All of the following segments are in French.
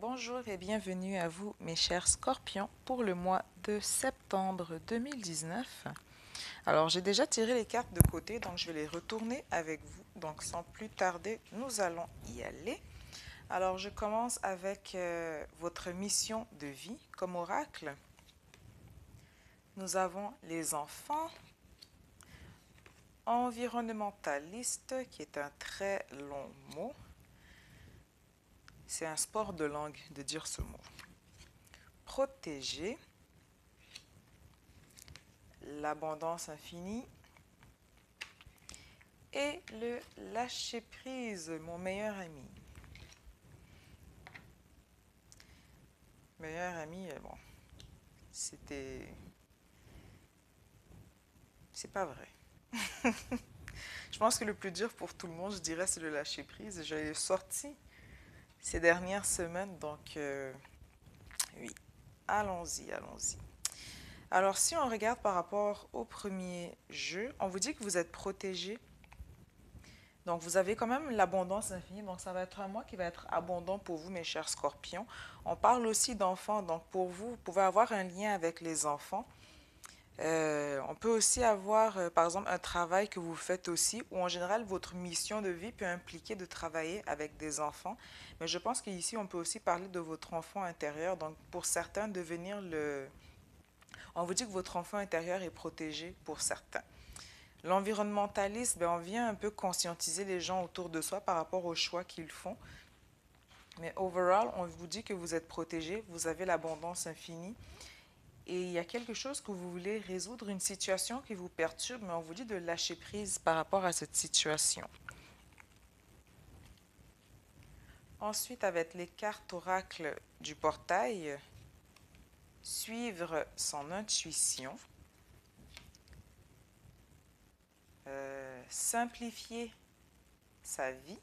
Bonjour et bienvenue à vous mes chers scorpions pour le mois de septembre 2019. Alors j'ai déjà tiré les cartes de côté donc je vais les retourner avec vous. Donc sans plus tarder nous allons y aller. Alors je commence avec votre mission de vie comme oracle. Nous avons les enfants, environnementaliste qui est un très long mot. C'est un sport de langue de dire ce mot. Protéger, l'abondance infinie et le lâcher prise, mon meilleur ami. Meilleur ami, bon, c'était... C'est pas vrai. Je pense que le plus dur pour tout le monde, je dirais, c'est le lâcher prise. Je l'ai sorti ces dernières semaines, donc oui, allons-y, allons-y. Alors, si on regarde par rapport au premier jeu, on vous dit que vous êtes protégé. Donc, vous avez quand même l'abondance infinie. Donc, ça va être un mois qui va être abondant pour vous, mes chers scorpions. On parle aussi d'enfants. Donc, pour vous, vous pouvez avoir un lien avec les enfants. On peut aussi avoir, par exemple, un travail que vous faites aussi, ou en général, votre mission de vie peut impliquer de travailler avec des enfants. Mais je pense qu'ici, on peut aussi parler de votre enfant intérieur. Donc, pour certains, devenir le... On vous dit que votre enfant intérieur est protégé pour certains. L'environnementaliste, ben, on vient un peu conscientiser les gens autour de soi par rapport aux choix qu'ils font. Mais overall, on vous dit que vous êtes protégé, vous avez l'abondance infinie. Et il y a quelque chose que vous voulez résoudre, une situation qui vous perturbe, mais on vous dit de lâcher prise par rapport à cette situation. Ensuite, avec les cartes oracle du portail, suivre son intuition, simplifier sa vie,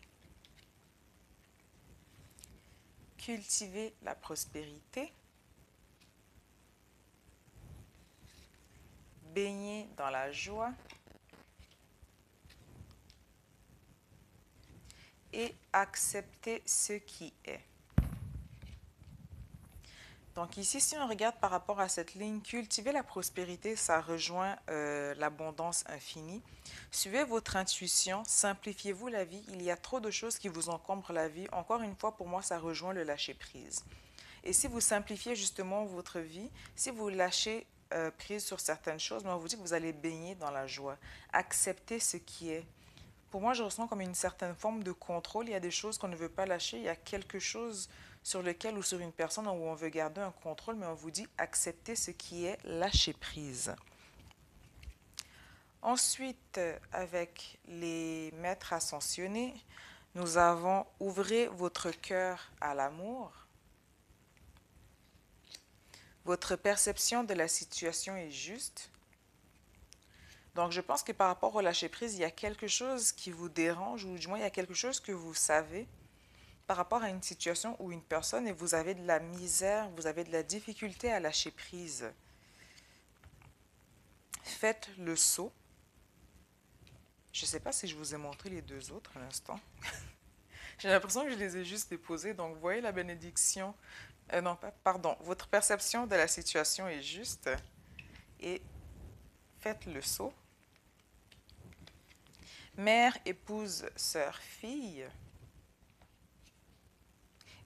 cultiver la prospérité, baigner dans la joie et accepter ce qui est. Donc ici, si on regarde par rapport à cette ligne, cultiver la prospérité, ça rejoint l'abondance infinie. Suivez votre intuition, simplifiez-vous la vie. Il y a trop de choses qui vous encombrent la vie. Encore une fois, pour moi, ça rejoint le lâcher-prise. Et si vous simplifiez justement votre vie, si vous lâchez prise sur certaines choses, on vous dit que vous allez baigner dans la joie. Accepter ce qui est. Pour moi, je ressens comme une certaine forme de contrôle. Il y a des choses qu'on ne veut pas lâcher. Il y a quelque chose sur lequel ou sur une personne où on veut garder un contrôle, mais on vous dit accepter ce qui est lâcher prise. Ensuite, avec les maîtres ascensionnés, nous avons ouvrez votre cœur à l'amour. Votre perception de la situation est juste. Donc, je pense que par rapport au lâcher-prise, il y a quelque chose qui vous dérange, ou du moins, il y a quelque chose que vous savez par rapport à une situation ou une personne et vous avez de la misère, vous avez de la difficulté à lâcher prise. Faites le saut. Je ne sais pas si je vous ai montré les deux autres à l'instant. J'ai l'impression que je les ai juste déposés. Donc, vous voyez la bénédiction. Non, pardon. Votre perception de la situation est juste. Et faites le saut. Mère, épouse, sœur, fille.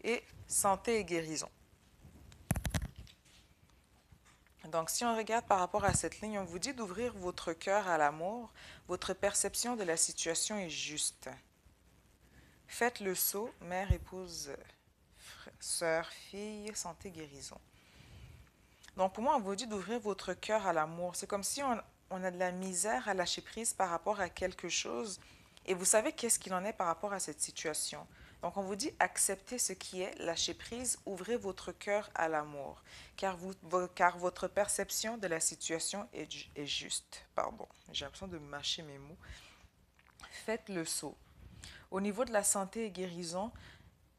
Et santé et guérison. Donc, si on regarde par rapport à cette ligne, on vous dit d'ouvrir votre cœur à l'amour. Votre perception de la situation est juste. Faites le saut, mère, épouse, sœur, fille, santé, guérison. Donc, pour moi, on vous dit d'ouvrir votre cœur à l'amour. C'est comme si on a de la misère à lâcher prise par rapport à quelque chose. Et vous savez qu'est-ce qu'il en est par rapport à cette situation. Donc, on vous dit acceptez ce qui est, lâchez prise, ouvrez votre cœur à l'amour, car votre perception de la situation est juste. Pardon, j'ai l'impression de mâcher mes mots. Faites le saut. Au niveau de la santé et guérison,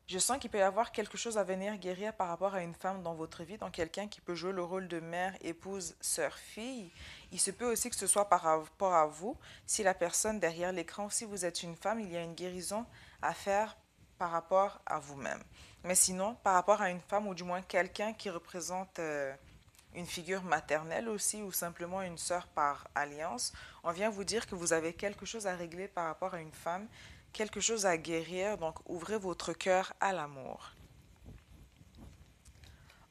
je sens qu'il peut y avoir quelque chose à venir guérir par rapport à une femme dans votre vie, donc quelqu'un qui peut jouer le rôle de mère, épouse, sœur, fille. Il se peut aussi que ce soit par rapport à vous. Si la personne derrière l'écran, si vous êtes une femme, il y a une guérison à faire par rapport à vous-même. Mais sinon, par rapport à une femme ou du moins quelqu'un qui représente une figure maternelle aussi ou simplement une sœur par alliance, on vient vous dire que vous avez quelque chose à régler par rapport à une femme, quelque chose à guérir, donc ouvrez votre cœur à l'amour.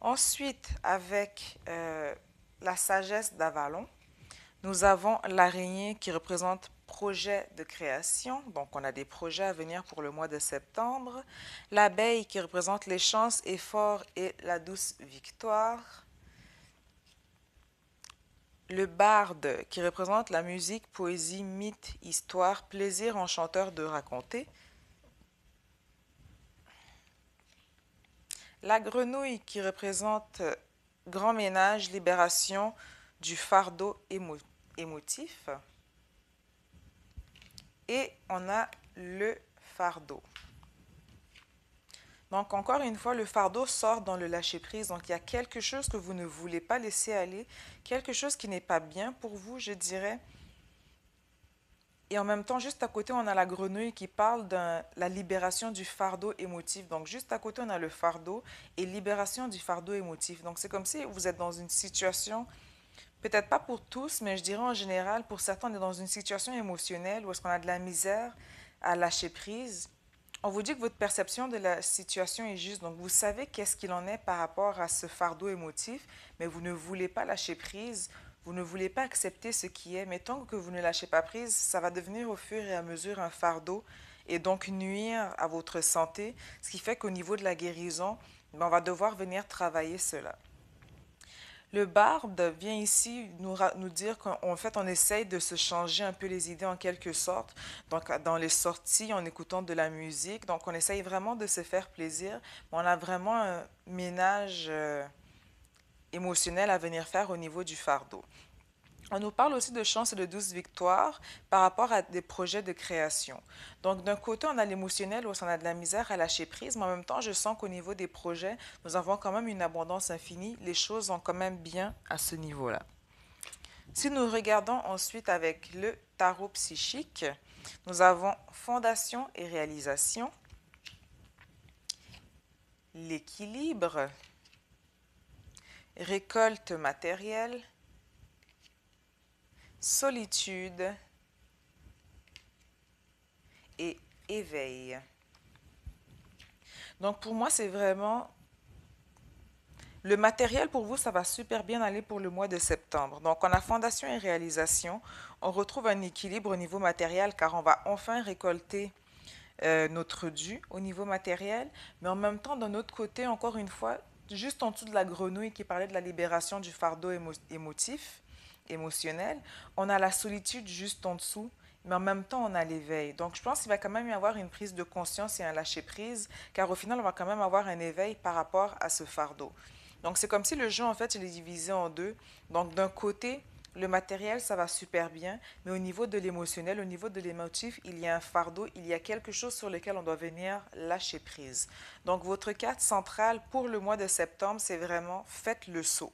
Ensuite, avec la sagesse d'Avalon, nous avons l'araignée qui représente projet de création, donc on a des projets à venir pour le mois de septembre. L'abeille qui représente les chances, efforts et la douce victoire. Le barde qui représente la musique, poésie, mythe, histoire, plaisir enchanteur de raconter. La grenouille qui représente grand ménage, libération du fardeau émotif. Et on a le fardeau. Donc, encore une fois, le fardeau sort dans le lâcher-prise. Donc, il y a quelque chose que vous ne voulez pas laisser aller, quelque chose qui n'est pas bien pour vous, je dirais. Et en même temps, juste à côté, on a la grenouille qui parle de la libération du fardeau émotif. Donc, juste à côté, on a le fardeau et libération du fardeau émotif. Donc, c'est comme si vous êtes dans une situation, peut-être pas pour tous, mais je dirais en général, pour certains, on est dans une situation émotionnelle où est-ce qu'on a de la misère à lâcher prise. On vous dit que votre perception de la situation est juste, donc vous savez qu'est-ce qu'il en est par rapport à ce fardeau émotif, mais vous ne voulez pas lâcher prise, vous ne voulez pas accepter ce qui est, mais tant que vous ne lâchez pas prise, ça va devenir au fur et à mesure un fardeau et donc nuire à votre santé, ce qui fait qu'au niveau de la guérison, on va devoir venir travailler cela. Le barde vient ici nous dire qu'en fait, on essaye de se changer un peu les idées en quelque sorte. Donc, dans les sorties, en écoutant de la musique. Donc, on essaye vraiment de se faire plaisir. Mais on a vraiment un ménage émotionnel à venir faire au niveau du fardeau. On nous parle aussi de chance et de douce victoire par rapport à des projets de création. Donc, d'un côté, on a l'émotionnel où on a de la misère à lâcher prise, mais en même temps, je sens qu'au niveau des projets, nous avons quand même une abondance infinie. Les choses vont quand même bien à ce niveau-là. Si nous regardons ensuite avec le tarot psychique, nous avons fondation et réalisation, l'équilibre, récolte matérielle, solitude et éveil. Donc pour moi, c'est vraiment le matériel pour vous, ça va super bien aller pour le mois de septembre. Donc on a fondation et réalisation. On retrouve un équilibre au niveau matériel car on va enfin récolter notre dû au niveau matériel. Mais en même temps, d'un autre côté, encore une fois, juste en dessous de la grenouille qui parlait de la libération du fardeau émotionnel, on a la solitude juste en dessous, mais en même temps, on a l'éveil. Donc, je pense qu'il va quand même y avoir une prise de conscience et un lâcher-prise, car au final, on va quand même avoir un éveil par rapport à ce fardeau. Donc, c'est comme si le jeu, en fait, il est divisé en deux. Donc, d'un côté, le matériel, ça va super bien, mais au niveau de l'émotionnel, au niveau de l'émotif, il y a un fardeau, il y a quelque chose sur lequel on doit venir lâcher prise. Donc, votre carte centrale pour le mois de septembre, c'est vraiment faites le saut.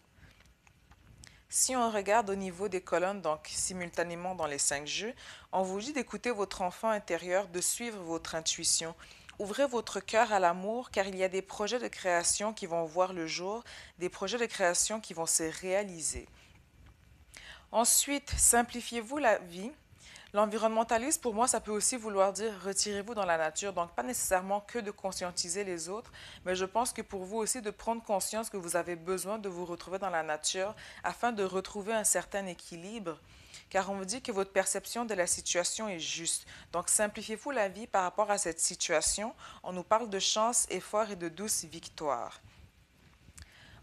Si on regarde au niveau des colonnes, donc simultanément dans les 5 jeux, on vous dit d'écouter votre enfant intérieur, de suivre votre intuition. Ouvrez votre cœur à l'amour car il y a des projets de création qui vont voir le jour, des projets de création qui vont se réaliser. Ensuite, simplifiez-vous la vie. L'environnementalisme, pour moi, ça peut aussi vouloir dire retirez-vous dans la nature. Donc, pas nécessairement que de conscientiser les autres, mais je pense que pour vous aussi de prendre conscience que vous avez besoin de vous retrouver dans la nature afin de retrouver un certain équilibre. Car on vous dit que votre perception de la situation est juste. Donc, simplifiez-vous la vie par rapport à cette situation. On nous parle de chance, effort et de douce victoire.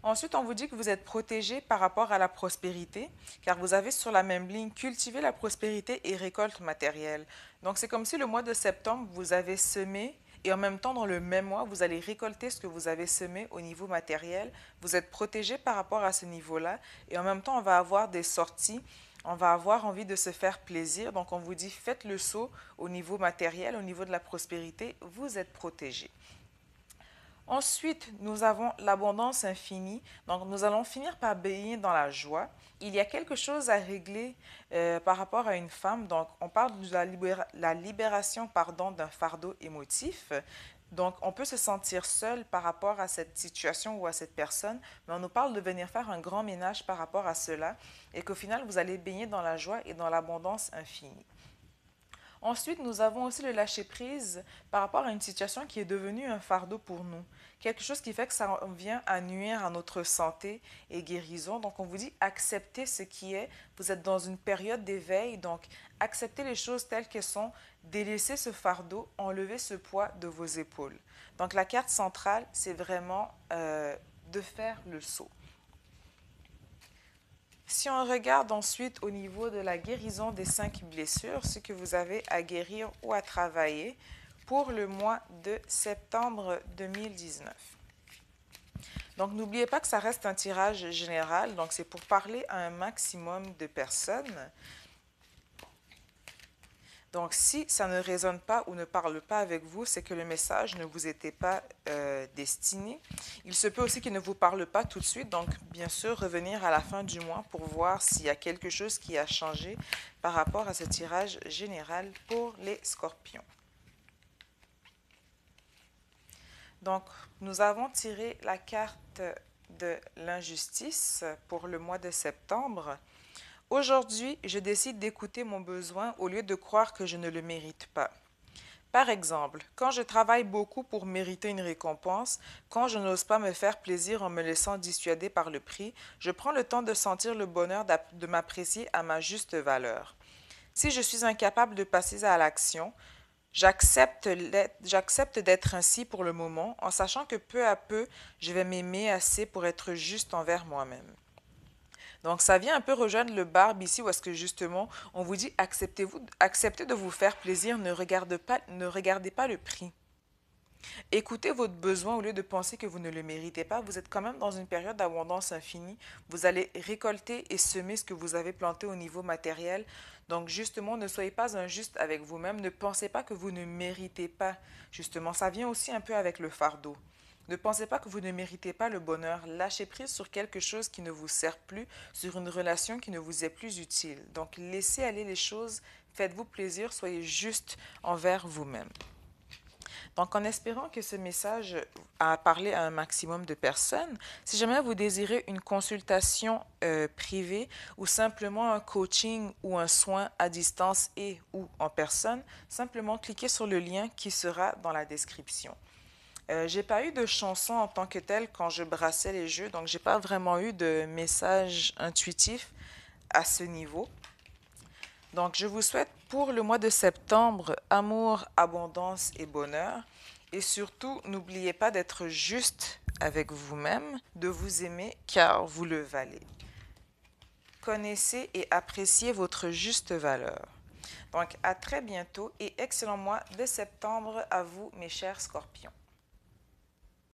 Ensuite, on vous dit que vous êtes protégé par rapport à la prospérité, car vous avez sur la même ligne cultiver la prospérité et récolte matérielle. Donc, c'est comme si le mois de septembre, vous avez semé et en même temps, dans le même mois, vous allez récolter ce que vous avez semé au niveau matériel. Vous êtes protégé par rapport à ce niveau-là et en même temps, on va avoir des sorties. On va avoir envie de se faire plaisir. Donc, on vous dit, faites le saut au niveau matériel, au niveau de la prospérité. Vous êtes protégé. Ensuite, nous avons l'abondance infinie. Donc, nous allons finir par baigner dans la joie. Il y a quelque chose à régler par rapport à une femme. Donc, on parle de la libération d'un fardeau émotif. Donc, on peut se sentir seul par rapport à cette situation ou à cette personne, mais on nous parle de venir faire un grand ménage par rapport à cela et qu'au final, vous allez baigner dans la joie et dans l'abondance infinie. Ensuite, nous avons aussi le lâcher-prise par rapport à une situation qui est devenue un fardeau pour nous. Quelque chose qui fait que ça vient à nuire à notre santé et guérison. Donc, on vous dit acceptez ce qui est. Vous êtes dans une période d'éveil, donc acceptez les choses telles qu'elles sont, délaissez ce fardeau, enlevez ce poids de vos épaules. Donc, la carte centrale, c'est vraiment de faire le saut. Si on regarde ensuite au niveau de la guérison des 5 blessures, ce que vous avez à guérir ou à travailler pour le mois de septembre 2019. Donc, n'oubliez pas que ça reste un tirage général, donc c'est pour parler à un maximum de personnes. Donc, si ça ne résonne pas ou ne parle pas avec vous, c'est que le message ne vous était pas destiné. Il se peut aussi qu'il ne vous parle pas tout de suite. Donc, bien sûr, revenir à la fin du mois pour voir s'il y a quelque chose qui a changé par rapport à ce tirage général pour les scorpions. Donc, nous avons tiré la carte de l'injustice pour le mois de septembre. Aujourd'hui, je décide d'écouter mon besoin au lieu de croire que je ne le mérite pas. Par exemple, quand je travaille beaucoup pour mériter une récompense, quand je n'ose pas me faire plaisir en me laissant dissuader par le prix, je prends le temps de sentir le bonheur de m'apprécier à ma juste valeur. Si je suis incapable de passer à l'action, j'accepte d'être ainsi pour le moment, en sachant que peu à peu, je vais m'aimer assez pour être juste envers moi-même. Donc, ça vient un peu rejoindre le barbe ici où est-ce que justement, on vous dit acceptez de vous faire plaisir, ne regardez pas le prix. Écoutez votre besoin au lieu de penser que vous ne le méritez pas. Vous êtes quand même dans une période d'abondance infinie. Vous allez récolter et semer ce que vous avez planté au niveau matériel. Donc, justement, ne soyez pas injuste avec vous-même. Ne pensez pas que vous ne méritez pas. Justement, ça vient aussi un peu avec le fardeau. Ne pensez pas que vous ne méritez pas le bonheur. Lâchez prise sur quelque chose qui ne vous sert plus, sur une relation qui ne vous est plus utile. Donc, laissez aller les choses, faites-vous plaisir, soyez juste envers vous-même. Donc, en espérant que ce message a parlé à un maximum de personnes, si jamais vous désirez une consultation privée ou simplement un coaching ou un soin à distance et ou en personne, simplement cliquez sur le lien qui sera dans la description. J'ai pas eu de chanson en tant que telle quand je brassais les jeux, donc j'ai pas vraiment eu de message intuitif à ce niveau. Donc, je vous souhaite pour le mois de septembre amour, abondance et bonheur. Et surtout, n'oubliez pas d'être juste avec vous-même, de vous aimer car vous le valez. Connaissez et appréciez votre juste valeur. Donc, à très bientôt et excellent mois de septembre à vous, mes chers scorpions.